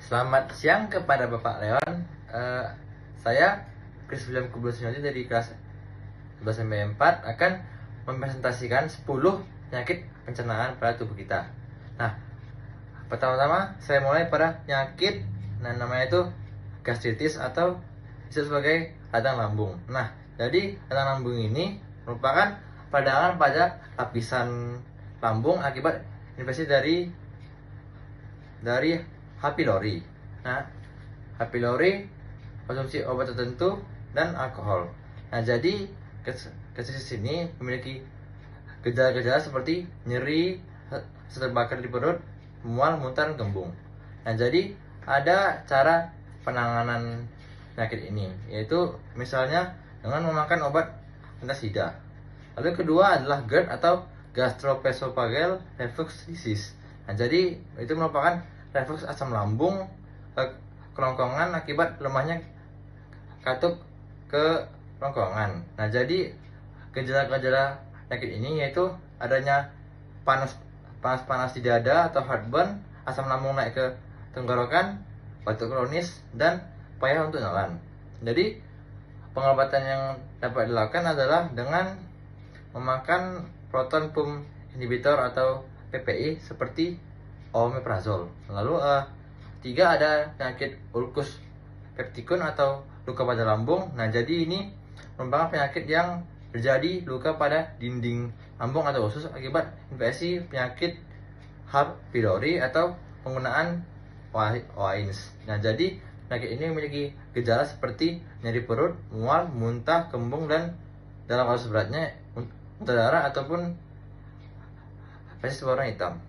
Selamat siang kepada Bapak Leon. Saya Chris William Kublus-Nyoti dari kelas 11 MB4 akan mempresentasikan 10 penyakit pencernaan pada tubuh kita. Nah, pertama-tama saya mulai pada penyakit namanya itu gastritis atau disebut sebagai radang lambung. Nah, jadi radang lambung ini merupakan peradangan pada lapisan lambung akibat infeksi dari H. pylori. Nah, H. pylori konsumsi obat tertentu dan alkohol. Nah, jadi gastritis ini memiliki gejala-gejala seperti nyeri, terbakar di perut, mual, muntah, dan kembung. Nah, jadi ada cara penanganan penyakit ini, yaitu misalnya dengan memakan obat antasida. Lalu yang kedua adalah GERD atau gastroesophageal reflux disease. Nah, jadi itu merupakan reflux asam lambung kerongkongan akibat lemahnya katup ke kerongkongan. Nah, jadi gejala-gejala penyakit ini yaitu adanya panas di dada atau heartburn, asam lambung naik ke tenggorokan, batuk kronis, dan payah untuk nelan. Jadi pengobatan yang dapat dilakukan adalah dengan memakan proton pump inhibitor atau PPI seperti omeprazol. Lalu tiga ada penyakit ulcus pepticus atau luka pada lambung. Nah, jadi ini merupakan penyakit yang terjadi luka pada dinding lambung atau usus akibat infeksi penyakit H. pylori atau penggunaan OAINS. Nah, jadi penyakit ini memiliki gejala seperti nyeri perut, mual, muntah, kembung, dan dalam kasus beratnya muntah darah ataupun fesis warna hitam.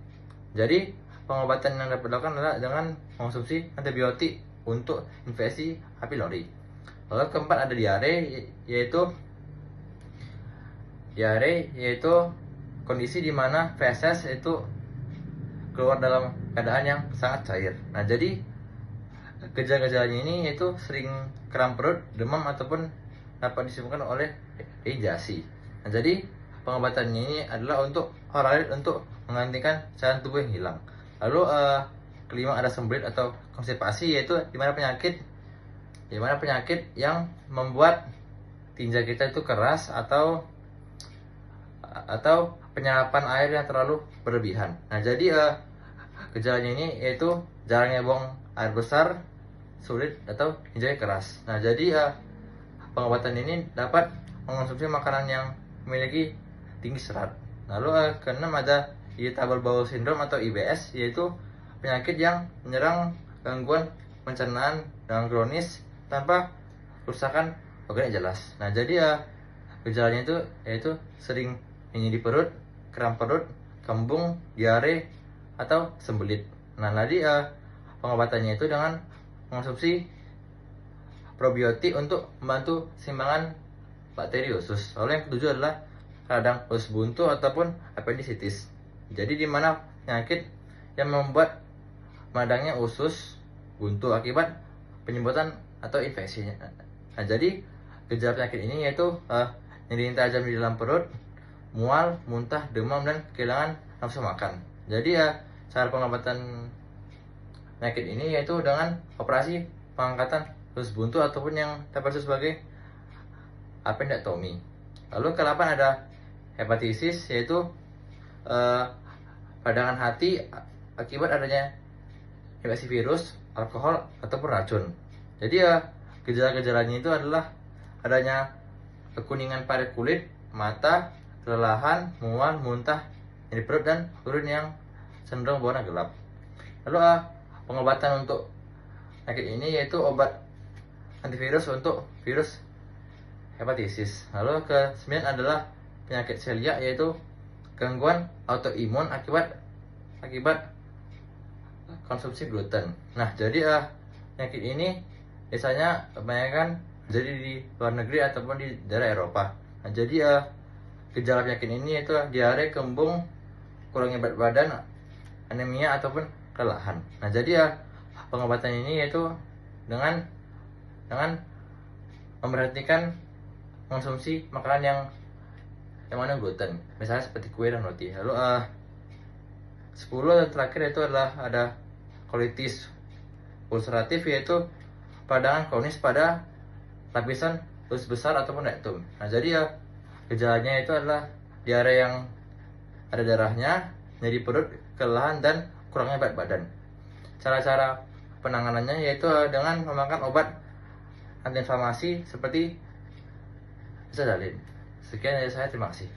Jadi pengobatan yang dapat dilakukan adalah dengan mengonsumsi antibiotik untuk infeksi H. pylori. Lalu keempat ada diare, yaitu kondisi di mana feses itu keluar dalam keadaan yang sangat cair. Nah, jadi gejala-gejalanya ini yaitu sering kram perut, demam, ataupun dapat disebabkan oleh dehidrasi. Nah, jadi pengobatannya ini adalah untuk oralit untuk menggantikan cairan tubuh yang hilang. Lalu kelima ada sembelit atau konstipasi, yaitu dimana penyakit yang membuat tinja kita itu keras atau penyerapan air yang terlalu berlebihan. Nah, jadi gejalanya ini yaitu jarangnya buang air besar, sulit atau tinjanya keras. Nah, jadi pengobatan ini dapat mengonsumsi makanan yang memiliki tinggi serat. Lalu keenam ada irritable bowel syndrome atau IBS, yaitu penyakit yang menyerang gangguan pencernaan dengan kronis tanpa kerusakan organ yang jelas. Nah, jadi gejalanya itu yaitu sering nyeri di perut, kram perut, kembung, diare, atau sembelit. Nah, jadi pengobatannya itu dengan mengonsumsi probiotik untuk membantu keseimbangan bakteri usus. Lalu yang ketujuh adalah radang usus buntu ataupun appendicitis. Jadi di mana penyakit yang membuat madangnya usus buntu akibat penyemprotan atau infeksinya. Nah, jadi gejala penyakit ini yaitu nyeri tajam di dalam perut, mual, muntah, demam, dan kehilangan nafsu makan. Jadi cara pengobatan penyakit ini yaitu dengan operasi pengangkatan usus buntu ataupun yang dapat disebut sebagai appendektomi. Lalu ke-8 ada hepatitis, yaitu peradangan hati akibat adanya infeksi virus, alkohol, ataupun racun. Jadi gejala-gejalanya itu adalah adanya kekuningan pada kulit, mata, kelelahan, mual, muntah, nyeri perut, dan urin yang cenderung berwarna gelap. Lalu pengobatan untuk penyakit ini yaitu obat antivirus untuk virus hepatitis. Lalu ke-9 adalah penyakit celiak, yaitu gangguan autoimun akibat konsumsi gluten. Nah, jadi penyakit ini biasanya kebanyakan jadi di luar negeri ataupun di daerah Eropa. Nah, jadi gejala penyakit ini yaitu diare, kembung, kurangnya berat badan, anemia, ataupun kelelahan. Nah, jadi pengobatan ini yaitu dengan memberhentikan konsumsi makanan yang mana gluten, misalnya seperti kue dan roti. Lalu 10 dan terakhir itu adalah ada colitis ulceratif yaitu peradangan kronis pada lapisan usus besar ataupun rektum. Nah, jadi ya gejalanya itu adalah diare yang ada darahnya, nyeri perut, kelelahan, dan kurangnya berat badan. Cara-cara penanganannya yaitu dengan memakan obat antiinflamasi seperti Betadine. Sekian dari saya, terima kasih.